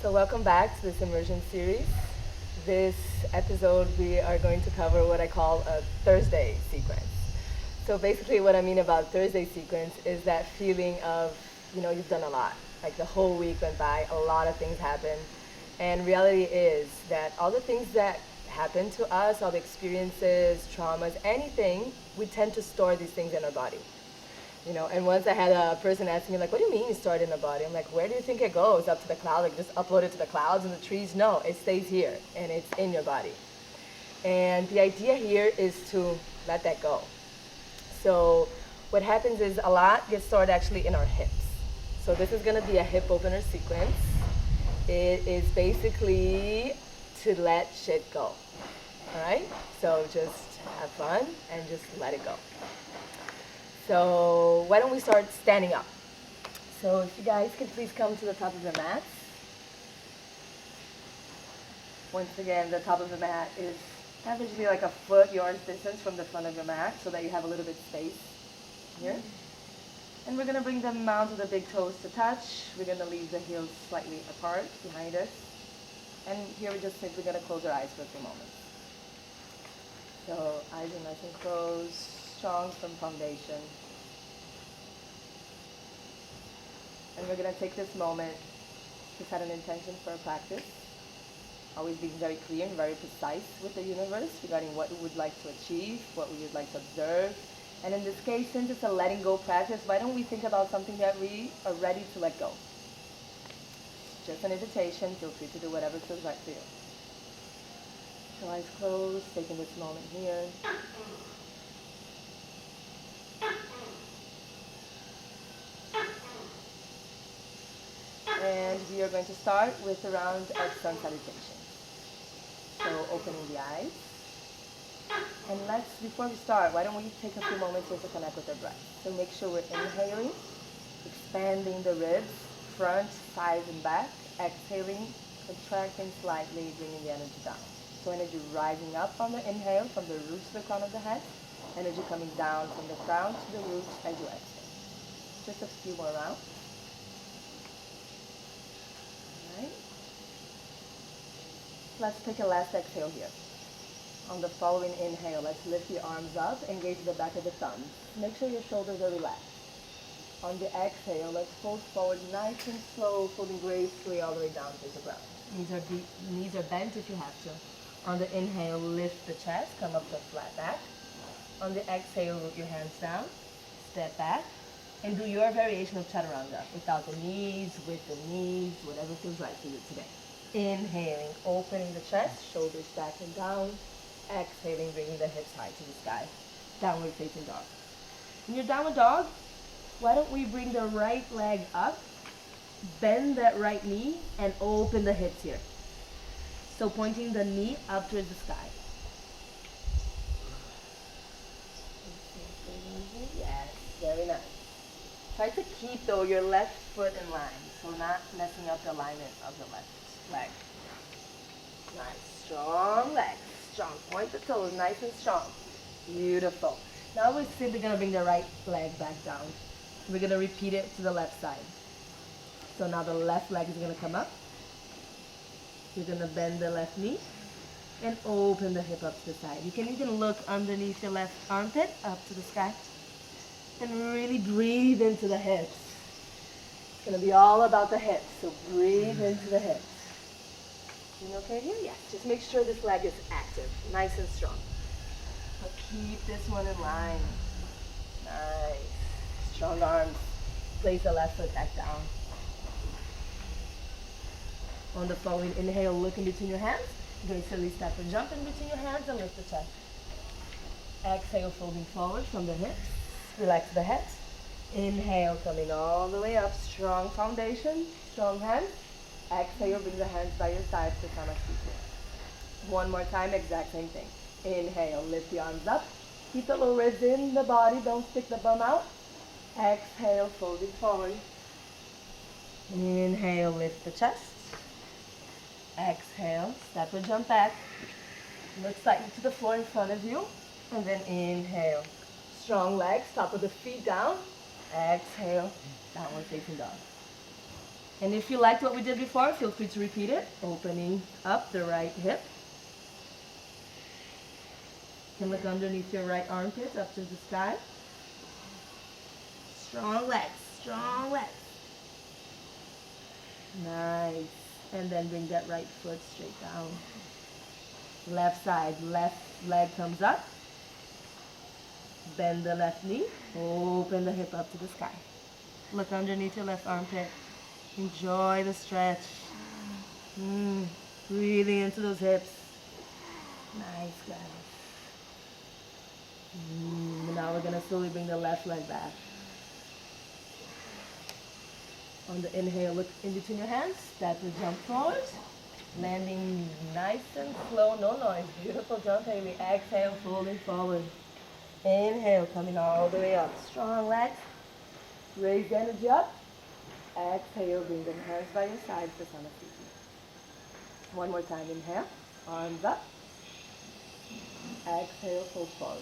So welcome back to this immersion series. This episode we are going to cover what I call a Thursday sequence. So basically what I mean about Thursday sequence is that feeling of, you've done a lot. Like the whole week went by, a lot of things happened. And reality is that all the things that happen to us, all the experiences, traumas, anything, we tend to store these things in our body. And once I had a person ask me, like, what do you mean you store it in the body? I'm like, where do you think it goes? Up to the cloud? Like, just upload it to the clouds and the trees? No, it stays here, and it's in your body. And the idea here is to let that go. So what happens is a lot gets stored actually in our hips. So this is going to be a hip opener sequence. It is basically to let shit go. All right? So just have fun and just let it go. So why don't we start standing up? So if you guys could please come to the top of the mat. Once again, the top of the mat is averagely like a foot yours distance from the front of your mat so that you have a little bit space here. And we're going to bring the mound of the big toes to touch. We're going to leave the heels slightly apart behind us. And here we're just simply going to close our eyes for a few moments. So eyes are nice and closed. Strong from foundation. And we're going to take this moment to set an intention for a practice. Always being very clear and very precise with the universe regarding what we would like to achieve, what we would like to observe. And in this case, since it's a letting go practice, why don't we think about something that we are ready to let go? Just an invitation. Feel free to do whatever feels right for you. So eyes closed, taking this moment here. And we are going to start with a round of sun salutation. So opening the eyes. And before we start, why don't we take a few moments just to connect with our breath. So make sure we're inhaling, expanding the ribs, front, sides, and back. Exhaling, contracting slightly, bringing the energy down. So energy rising up on the inhale, from the roots to the crown of the head. Energy coming down from the crown to the roots as you exhale. Just a few more rounds. Right. Let's take a last exhale here. On the following inhale, let's lift the arms up, engage the back of the thumbs. Make sure your shoulders are relaxed. On the exhale, let's fold forward nice and slow, folding gracefully all the way down to the ground. Knees are bent if you have to. On the inhale, lift the chest, come up to a flat back. On the exhale, root your hands down, step back. And do your variation of chaturanga without the knees, with the knees, whatever feels right for you today. Inhaling, opening the chest, shoulders back and down. Exhaling, bringing the hips high to the sky. Downward facing dog. In your downward dog, why don't we bring the right leg up, bend that right knee, and open the hips here. So pointing the knee up towards the sky. Yes, very nice. Try to keep, though, your left foot in line, so not messing up the alignment of the left leg. Nice, strong legs, strong. Point the toes, nice and strong. Beautiful. Now we're simply going to bring the right leg back down. We're going to repeat it to the left side. So now the left leg is going to come up. You're going to bend the left knee and open the hip up to the side. You can even look underneath your left armpit up to the sky. And really breathe into the hips. It's going to be all about the hips, so breathe into the hips. You okay here? Yes. Just make sure this leg is active, nice and strong. So keep this one in line. Nice. Strong arms. Place the left foot back down. On the following inhale, look in between your hands. Gracefully step or jump in between your hands and lift the chest. Exhale, folding forward from the hips. Relax the head. Inhale, coming all the way up. Strong foundation, strong hands. Exhale, bring the hands by your sides to Samasthiti. One more time, exact same thing. Inhale, lift the arms up. Keep the low ribs in the body. Don't stick the bum out. Exhale, folding forward. Inhale, lift the chest. Exhale, step or jump back. Look slightly to the floor in front of you. And then inhale. Strong legs, top of the feet down. Exhale, downward facing dog. And if you liked what we did before, feel free to repeat it. Opening up the right hip. You can look underneath your right armpit up to the sky. Strong legs, strong legs. Nice. And then bring that right foot straight down. Left side, left leg comes up. Bend the left knee. Open the hip up to the sky. Look underneath your left armpit. Enjoy the stretch. Breathing into those hips. Nice, guys. Now we're going to slowly bring the left leg back. On the inhale, look in between your hands. Step and jump forward. Landing nice and slow, no noise. Beautiful jump, Haley. Exhale, folding forward. Inhale, coming all the way up. Strong legs. Raise the energy up. Exhale, bring the hands by your sides for Sana Fiti. One more time. Inhale, arms up. Exhale, fold forward.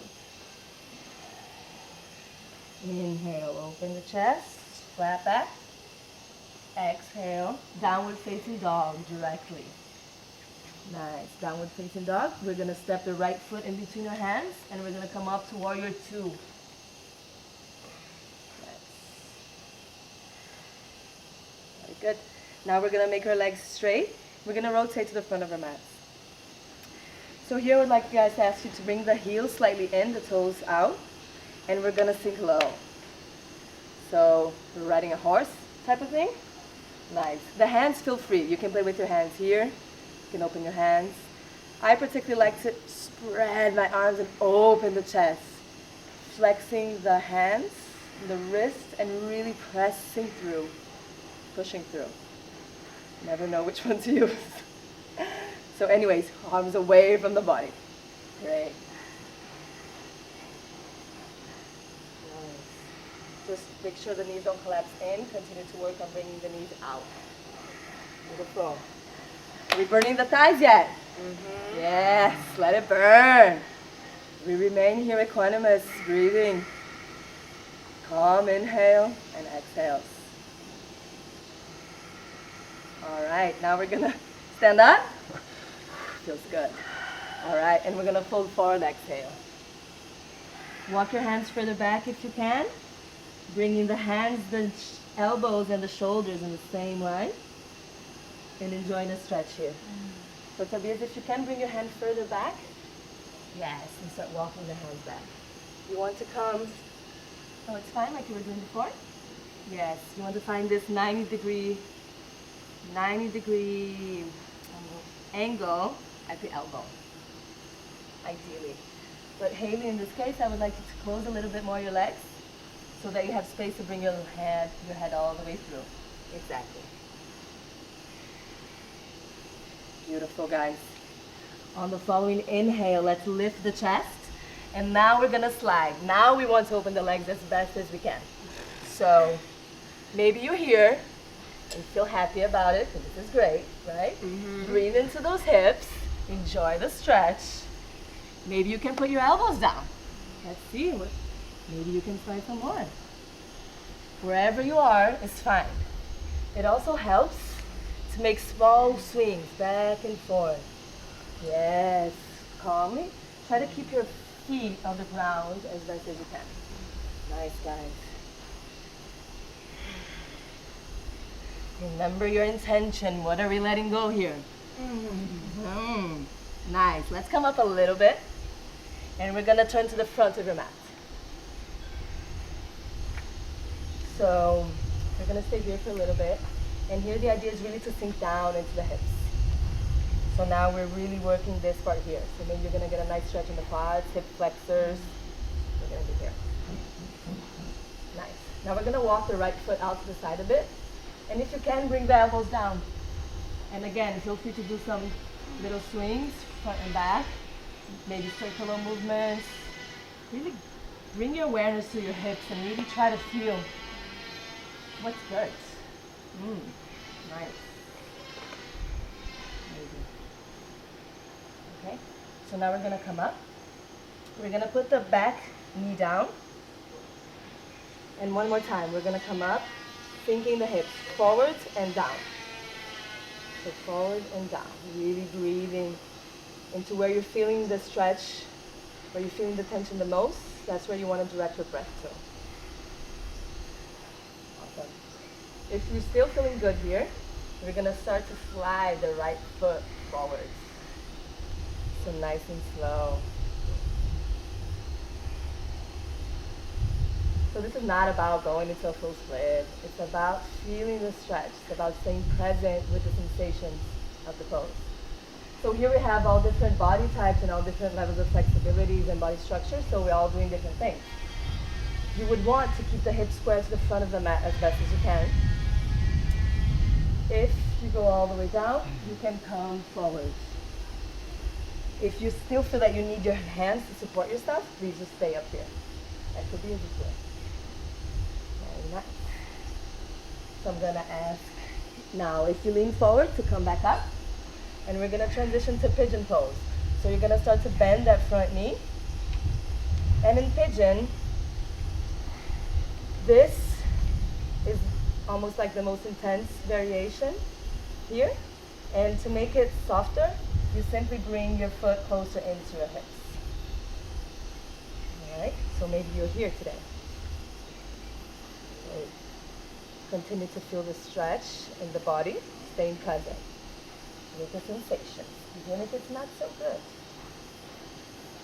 Inhale, open the chest, flat back. Exhale, downward facing dog directly. Nice, downward facing dog. We're gonna step the right foot in between our hands and we're gonna come up to warrior two. Very good. Now we're gonna make our legs straight. We're gonna rotate to the front of our mats. So here I would like you guys to ask you to bring the heels slightly in, the toes out, and we're gonna sink low. So we're riding a horse type of thing. Nice. The hands feel free. You can play with your hands here. You can open your hands. I particularly like to spread my arms and open the chest. Flexing the hands, the wrist, and really pressing through, pushing through. Never know which one to use. So anyways, arms away from the body. Great. Just make sure the knees don't collapse in. Continue to work on bringing the knees out. Beautiful. Are we burning the thighs yet? Yes, let it burn. We remain here equanimous, breathing. Calm inhale and exhales. All right, now we're gonna stand up. Feels good. All right, and we're gonna fold forward, exhale. Walk your hands further back if you can. Bringing the hands, the elbows, and the shoulders in the same line. And enjoying the stretch here. So Tobias, if you can bring your hand further back. Yes, and start walking the hands back. You want to come, oh, it's fine like you were doing before? Yes, you want to find this 90 degree angle at the elbow, ideally. But Haley, in this case, I would like you to close a little bit more your legs so that you have space to bring your head all the way through. Exactly. Beautiful, guys. On the following inhale, let's lift the chest. And now we're gonna slide. Now we want to open the legs as best as we can. So maybe you're here and feel happy about it, because this is great, right? Breathe into those hips. Enjoy the stretch. Maybe you can put your elbows down. Let's see. Maybe you can try some more. Wherever you are is fine. It also helps to make small swings back and forth. Yes, calmly. Try to keep your feet on the ground as best as you can. Nice, guys. Remember your intention. What are we letting go here? Nice. Let's come up a little bit. And we're going to turn to the front of your mat. So we're going to stay here for a little bit. And here the idea is really to sink down into the hips. So now we're really working this part here. So maybe you're going to get a nice stretch in the quads, hip flexors. We're going to be here. Nice. Now we're going to walk the right foot out to the side a bit. And if you can, bring the elbows down. And again, feel free to do some little swings, front and back. Maybe circular movements. Really bring your awareness to your hips and really try to feel what's good. Nice. Amazing. Okay, so now we're going to come up. We're going to put the back knee down. And one more time, we're going to come up, sinking the hips forward and down. So forward and down, really breathing into where you're feeling the stretch, where you're feeling the tension the most. That's where you want to direct your breath to. Awesome. If you're still feeling good here, we're going to start to slide the right foot forward. So nice and slow. So this is not about going into a full split. It's about feeling the stretch. It's about staying present with the sensations of the pose. So here we have all different body types and all different levels of flexibilities and body structure, so we're all doing different things. You would want to keep the hips square to the front of the mat as best as you can. If you go all the way down, you can come forward. If you still feel that you need your hands to support yourself, please just stay up here. That could be a good way. Very nice. So I'm going to ask now, if you lean forward, to come back up. And we're going to transition to pigeon pose. So you're going to start to bend that front knee. And in pigeon, this is almost like the most intense variation here. And to make it softer, you simply bring your foot closer into your hips. All right, so maybe you're here today. Great. Continue to feel the stretch in the body, staying present with the sensation, even if it's not so good.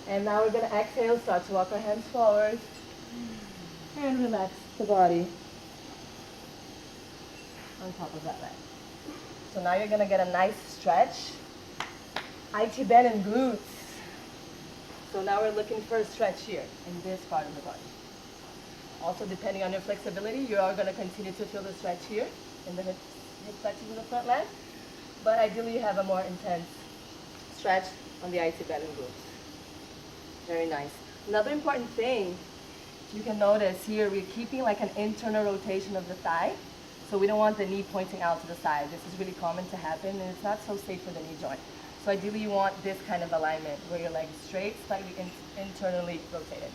And now we're going to exhale, start to walk our hands forward, and relax the body on top of that leg. So now you're going to get a nice stretch. IT bend and glutes. So now we're looking for a stretch here in this part of the body. Also, depending on your flexibility, you are going to continue to feel the stretch here in the hip flexors of the front leg. But ideally, you have a more intense stretch on the IT bend and glutes. Very nice. Another important thing you can notice here, we're keeping like an internal rotation of the thigh. So we don't want the knee pointing out to the side. This is really common to happen, and it's not so safe for the knee joint. So ideally, you want this kind of alignment where your leg is straight, slightly internally rotated.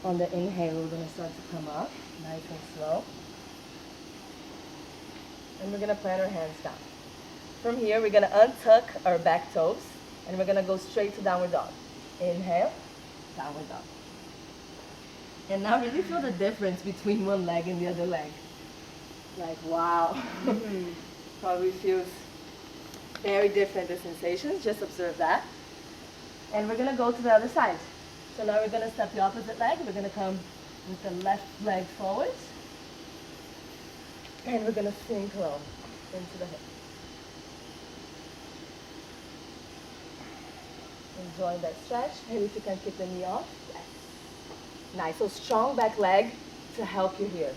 On the inhale, we're going to start to come up, nice and slow. And we're going to plant our hands down. From here, we're going to untuck our back toes, and we're going to go straight to downward dog. Inhale, downward dog. And now really feel the difference between one leg and the other leg. Like, wow. Probably feels very different, the sensations. Just observe that. And we're going to go to the other side. So now we're going to step the opposite leg. We're going to come with the left leg forward. And we're going to sink low into the hip. Enjoying that stretch. Maybe if you can keep the knee off. Yes. Nice. So strong back leg to help you here.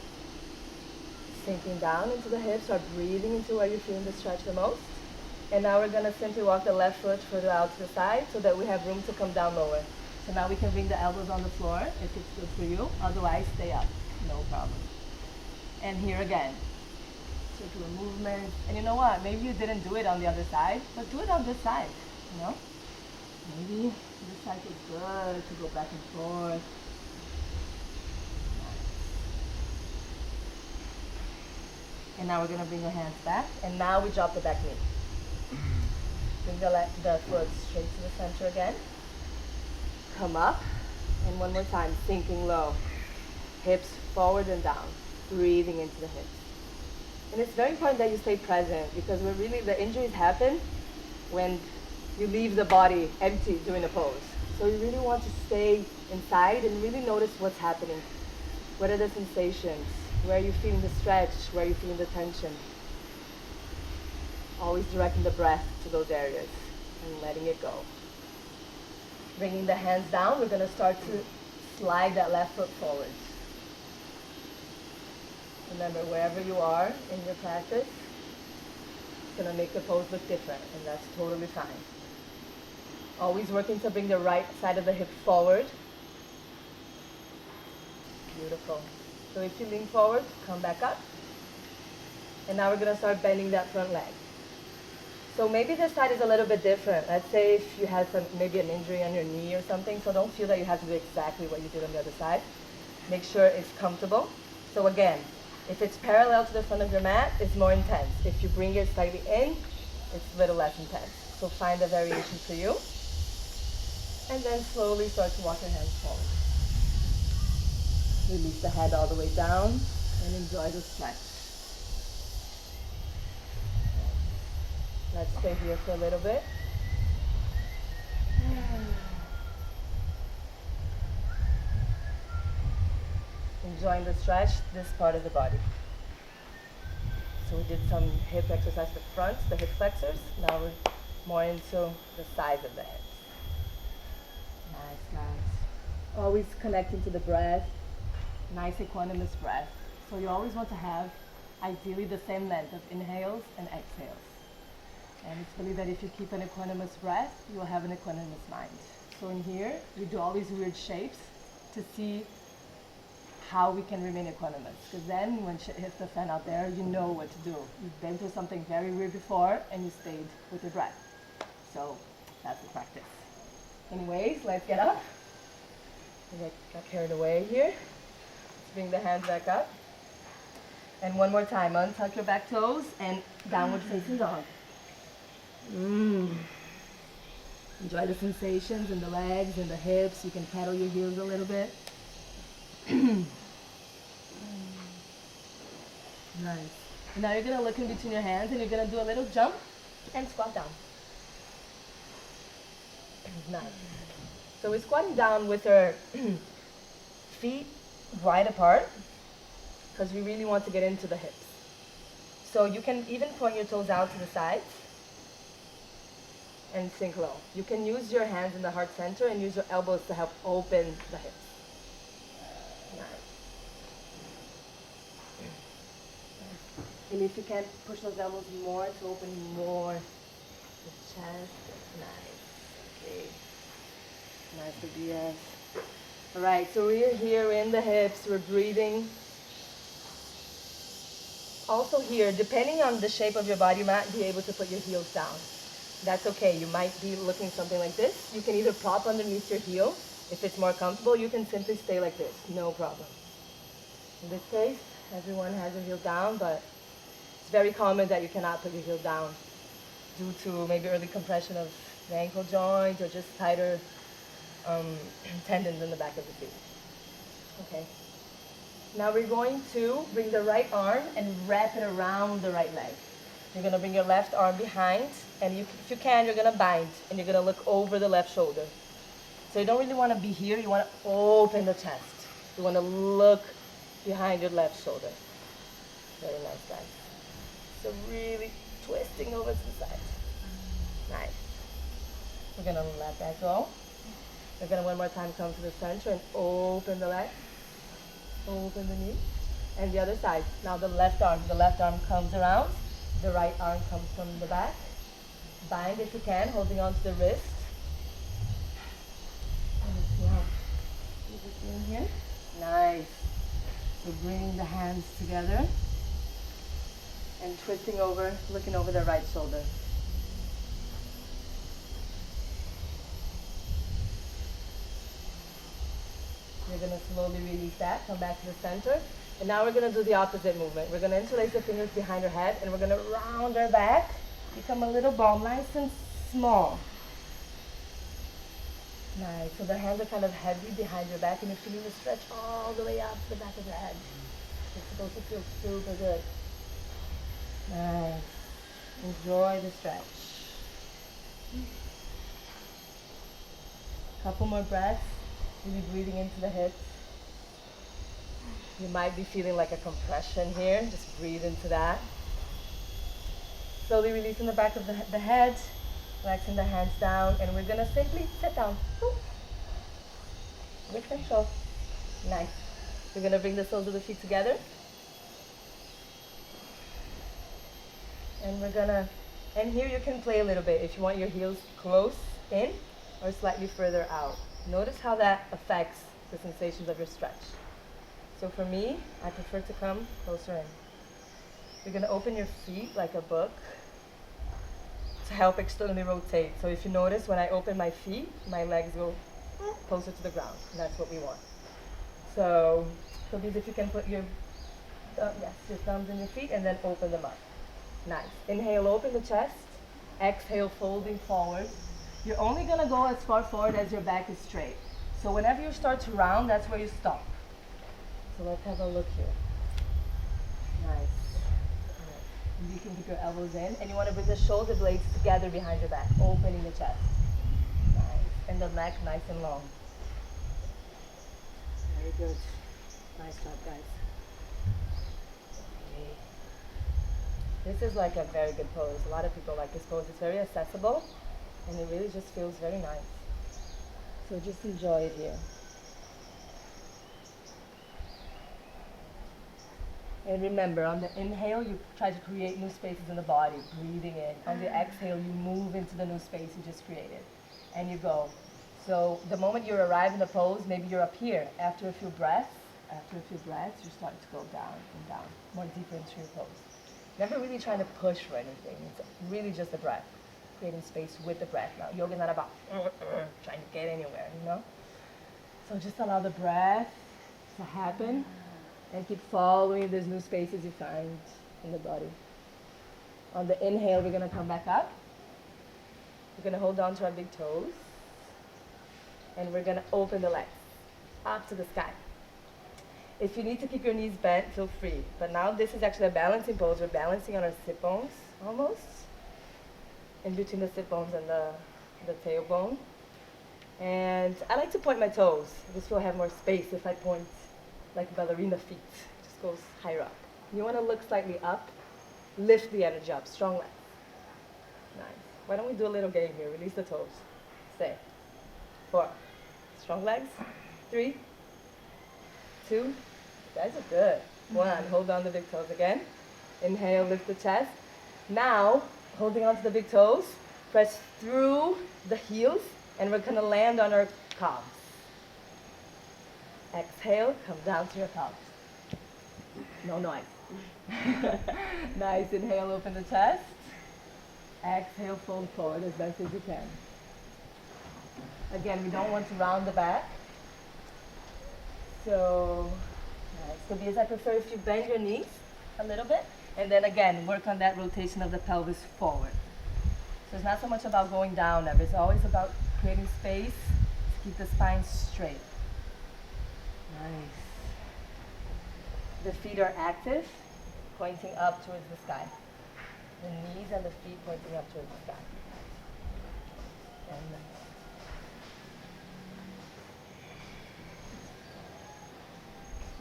Sinking down into the hips. Start breathing into where you're feeling the stretch the most. And now we're going to simply walk the left foot further out to the side so that we have room to come down lower. So now we can bring the elbows on the floor if it's good for you. Otherwise, stay up. No problem. And here again. Circular movement. And you know what? Maybe you didn't do it on the other side, but do it on this side. You know? Maybe this side is good to go back and forth. And now we're going to bring our hands back. And now we drop the back knee. Bring the foot straight to the center again. Come up, and one more time, sinking low. Hips forward and down, breathing into the hips. And it's very important that you stay present because the injuries happen when you leave the body empty during a pose. So you really want to stay inside and really notice what's happening. What are the sensations? Where are you feeling the stretch? Where are you feeling the tension? Always directing the breath to those areas and letting it go. Bringing the hands down, we're going to start to slide that left foot forward. Remember, wherever you are in your practice, it's going to make the pose look different, and that's totally fine. Always working to bring the right side of the hip forward. Beautiful. So if you lean forward, come back up. And now we're going to start bending that front leg. So maybe this side is a little bit different. Let's say if you had maybe an injury on your knee or something, so don't feel that you have to do exactly what you did on the other side. Make sure it's comfortable. So again, if it's parallel to the front of your mat, it's more intense. If you bring it slightly in, it's a little less intense. So find the variation for you. And then slowly start to walk your hands forward. Release the head all the way down and enjoy the stretch. Let's stay here for a little bit. Enjoying the stretch, this part of the body. So we did some hip exercise at the front, the hip flexors. Now we're more into the sides of the hips. Nice, nice. Always connecting to the breath. Nice equanimous breath. So you always want to have, ideally, the same length of inhales and exhales. And it's believed that if you keep an equanimous breath, you'll have an equanimous mind. So in here, we do all these weird shapes to see how we can remain equanimous. Because then when shit hits the fan out there, you know what to do. You've been through something very weird before and you stayed with your breath. So that's the practice. Anyways, let's get up. I got carried away here. Let's bring the hands back up. And one more time, untuck your back toes and downward facing dog. Enjoy the sensations in the legs and the hips. You can pedal your heels a little bit. Nice. Now you're going to look in between your hands and you're going to do a little jump and squat down. Nice. So we're squatting down with our feet wide apart because we really want to get into the hips. So you can even point your toes out to the sides and sink low. You can use your hands in the heart center and use your elbows to help open the hips. Nice. And if you can, push those elbows more to open more the chest. Nice. Okay. Nice to be yes. All right, so we're here in the hips. We're breathing. Also here, depending on the shape of your body, you might be able to put your heels down. That's okay. You might be looking something like this. You can either prop underneath your heel. If it's more comfortable, you can simply stay like this. No problem. In this case, everyone has their heel down, but it's very common that you cannot put your heel down due to maybe early compression of the ankle joint or just tighter tendons in the back of the feet. Okay. Now we're going to bring the right arm and wrap it around the right leg. You're going to bring your left arm behind, and if you can, you're going to bind, and you're going to look over the left shoulder. So you don't really want to be here. You want to open the chest. You want to look behind your left shoulder. Very nice, guys. So really twisting over to the side. Nice. We're going to let that go. We're going to one more time come to the center and open the leg. Open the knee. And the other side. Now the left arm comes around. The right arm comes from the back. Bind if you can, holding on to the wrist. Let me see how this is doing here. Nice. So bringing the hands together and twisting over, looking over the right shoulder. You're going to slowly release that, come back to the center. And now we're going to do the opposite movement. We're going to interlace the fingers behind our head and we're going to round our back, become a little ball, nice and small. Nice. So the hands are kind of heavy behind your back and you're feeling the stretch all the way up to the back of your head. It's supposed to feel super good. Nice. Enjoy the stretch. Couple more breaths. Really breathing into the hips. You might be feeling like a compression here. Just breathe into that. Slowly releasing the back of the head, relaxing the hands down, and we're going to simply sit down. With control. Nice. We're going to bring the soles of the feet together. And we're going to, and here you can play a little bit if you want your heels close in or slightly further out. Notice how that affects the sensations of your stretch. So for me, I prefer to come closer in. You're going to open your feet like a book. to help externally rotate. So if you notice, when I open my feet, my legs go closer to the ground. And that's what we want. So these, if you can put your thumbs in your feet and then open them up. Nice. Inhale, open the chest. Exhale, folding forward. You're only going to go as far forward as your back is straight. So whenever you start to round, that's where you stop. So let's have a look here. Nice. You can keep your elbows in, and you want to bring the shoulder blades together behind your back, opening the chest. Nice. And the neck nice and long. Very good. Nice job, guys. Okay. This is like a very good pose. A lot of people like this pose. It's very accessible, and it really just feels very nice. So just enjoy it here. And remember, on the inhale, you try to create new spaces in the body, breathing in. On the exhale, you move into the new space you just created, and you go. So the moment you arrive in the pose, maybe you're up here. After a few breaths, you start to go down and down, more deeper into your pose. Never really trying to push for anything. It's really just a breath, creating space with the breath. Now, yoga is not about trying to get anywhere, you know? So just allow the breath to happen. And keep following these new spaces you find in the body. On the inhale, we're going to come back up. We're going to hold on to our big toes. And we're going to open the legs up to the sky. If you need to keep your knees bent, feel free. But now this is actually a balancing pose. We're balancing on our sit bones, almost. In between the sit bones and the tailbone. And I like to point my toes. I just feel I have more space if I point like ballerina feet, just goes higher up. You want to look slightly up, lift the energy up, strong legs. Nice. Why don't we do a little game here? Release the toes. Stay. 4. Strong legs. 3, 2. You guys are good. 1. Hold on the big toes again. Inhale, lift the chest. Now, holding on to the big toes, press through the heels, and we're going to land on our calves. Exhale, come down to your calves. No noise. Nice. Inhale, open the chest. Exhale, fold forward as best as you can. Again, we don't want to round the back. So, nice. So because I prefer if you bend your knees a little bit, and then again, work on that rotation of the pelvis forward. So it's not so much about going down ever. It's always about creating space to keep the spine straight. Nice. The feet are active, pointing up towards the sky. The knees and the feet pointing up towards the sky. And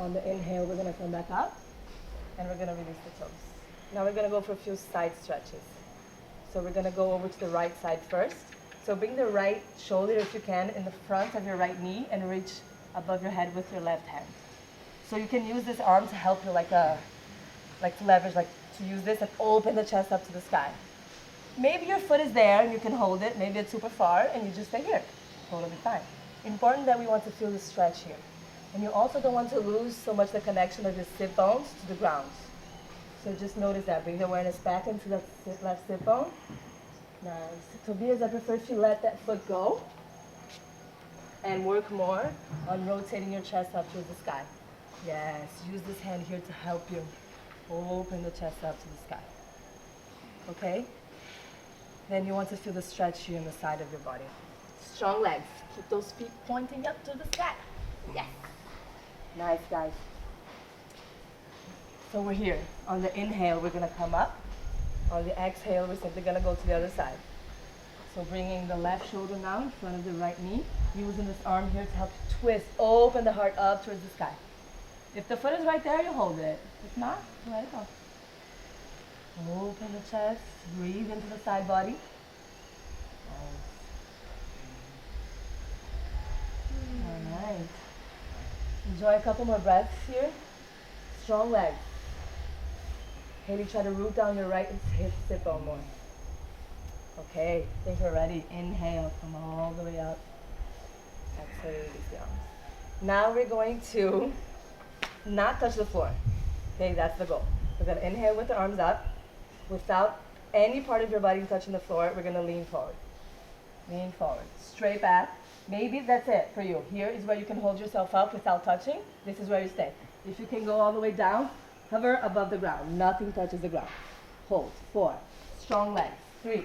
on the inhale, we're going to come back up, and we're going to release the toes. Now we're going to go for a few side stretches. So we're going to go over to the right side first. So bring the right shoulder, if you can, in the front of your right knee and reach above your head with your left hand. So you can use this arm to help you like to leverage, like to use this and open the chest up to the sky. Maybe your foot is there and you can hold it. Maybe it's super far and you just stay here. Totally fine. Important that we want to feel the stretch here. And you also don't want to lose so much the connection of your sit bones to the ground. So just notice that. Bring the awareness back into the left sit bone. Nice. Tobias, I prefer if you let that foot go and work more on rotating your chest up towards the sky. Yes, use this hand here to help you open the chest up to the sky. Okay? Then you want to feel the stretch here in the side of your body. Strong legs. Keep those feet pointing up to the sky. Yes. Nice, guys. So we're here. On the inhale, we're going to come up. On the exhale, we're simply going to go to the other side. So bringing the left shoulder now in front of the right knee. Using this arm here to help you twist. Open the heart up towards the sky. If the foot is right there, you hold it. If not, let it go. Open the chest. Breathe into the side body. All right. Enjoy a couple more breaths here. Strong legs. Haley, try to root down your right hip sit bone more. Okay, I think we're ready. Inhale, come all the way up. Exhale, release the arms. Now we're going to not touch the floor. Okay, that's the goal. We're going to inhale with the arms up without any part of your body touching the floor, we're gonna lean forward. Lean forward, straight back. Maybe that's it for you. Here is where you can hold yourself up without touching. This is where you stay. If you can go all the way down, hover above the ground. Nothing touches the ground. Hold. 4. Strong legs. 3.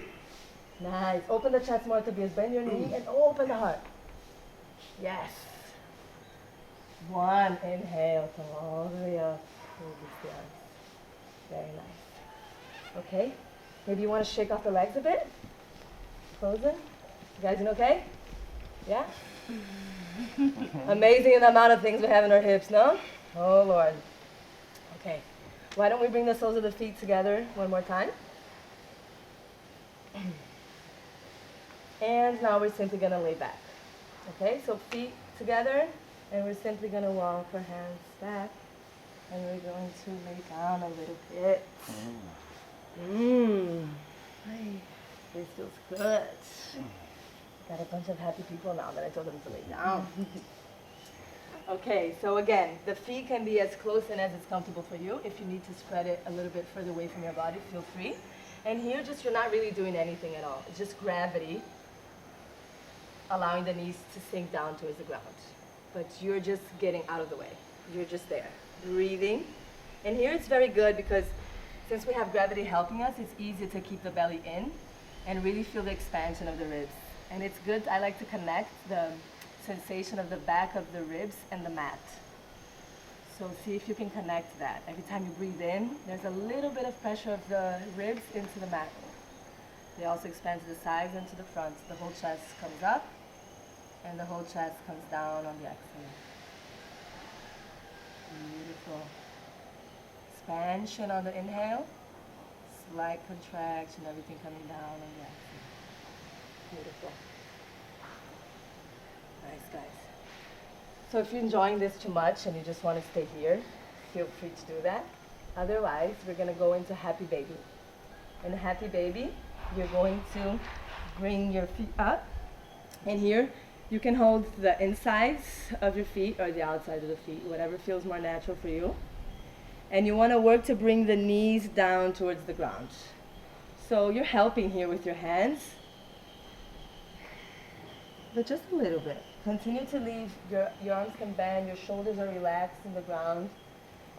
Nice. Open the chest more, Tobias. Bend your knee and open the heart. Yes. 1. Inhale. Come all the way up. Release the arms. Very nice. Okay. Maybe you want to shake off the legs a bit. Frozen. You guys doing okay? Yeah? Amazing the amount of things we have in our hips, no? Oh, Lord. Okay. Why don't we bring the soles of the feet together one more time? And now we're simply going to lay back. Okay, so feet together, and we're simply going to walk our hands back, and we're going to lay down a little bit. This feels good. Got a bunch of happy people now that I told them to lay down. Okay, so again, the feet can be as close and as it's comfortable for you. If you need to spread it a little bit further away from your body, feel free. And here, just you're not really doing anything at all. It's just gravity, allowing the knees to sink down towards the ground. But you're just getting out of the way. You're just there, breathing. And here it's very good because since we have gravity helping us, it's easier to keep the belly in and really feel the expansion of the ribs. And it's good, I like to connect the sensation of the back of the ribs and the mat. So see if you can connect that. Every time you breathe in, there's a little bit of pressure of the ribs into the mat. They also expand to the sides and to the front. The whole chest comes up and the whole chest comes down on the exhale. Beautiful. Expansion on the inhale, slight contraction, everything coming down on the exhale. Beautiful. Nice, guys. So if you're enjoying this too much and you just want to stay here, feel free to do that. Otherwise, we're going to go into happy baby. In happy baby, you're going to bring your feet up. And here, you can hold the insides of your feet or the outside of the feet, whatever feels more natural for you. And you want to work to bring the knees down towards the ground. So you're helping here with your hands, but just a little bit. Continue to leave, your arms can bend, your shoulders are relaxed in the ground.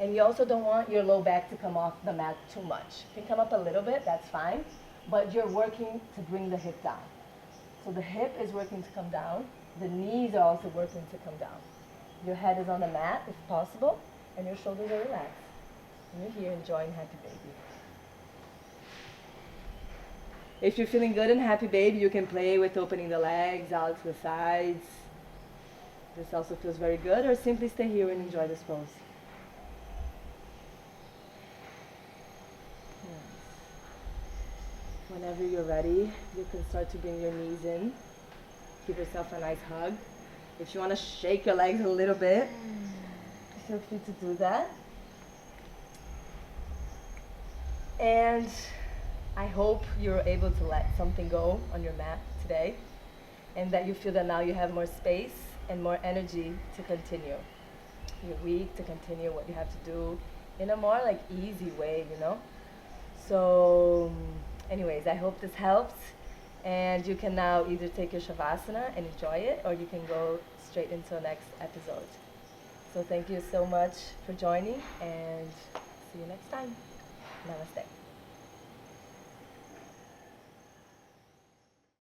And you also don't want your low back to come off the mat too much. If you come up a little bit, that's fine, but you're working to bring the hip down. So the hip is working to come down, the knees are also working to come down. Your head is on the mat if possible, and your shoulders are relaxed. And you're here enjoying happy baby. If you're feeling good in happy baby, you can play with opening the legs out to the sides. This also feels very good, or simply stay here and enjoy this pose. Yes. Whenever you're ready, you can start to bring your knees in. Give yourself a nice hug. If you want to shake your legs a little bit, feel free to do that. And I hope you're able to let something go on your mat today, and that you feel that now you have more space and more energy to continue your week, to continue what you have to do in a more like easy way, you know? So anyways, I hope this helps, and you can now either take your Shavasana and enjoy it, or you can go straight into the next episode. So thank you so much for joining, and see you next time. Namaste.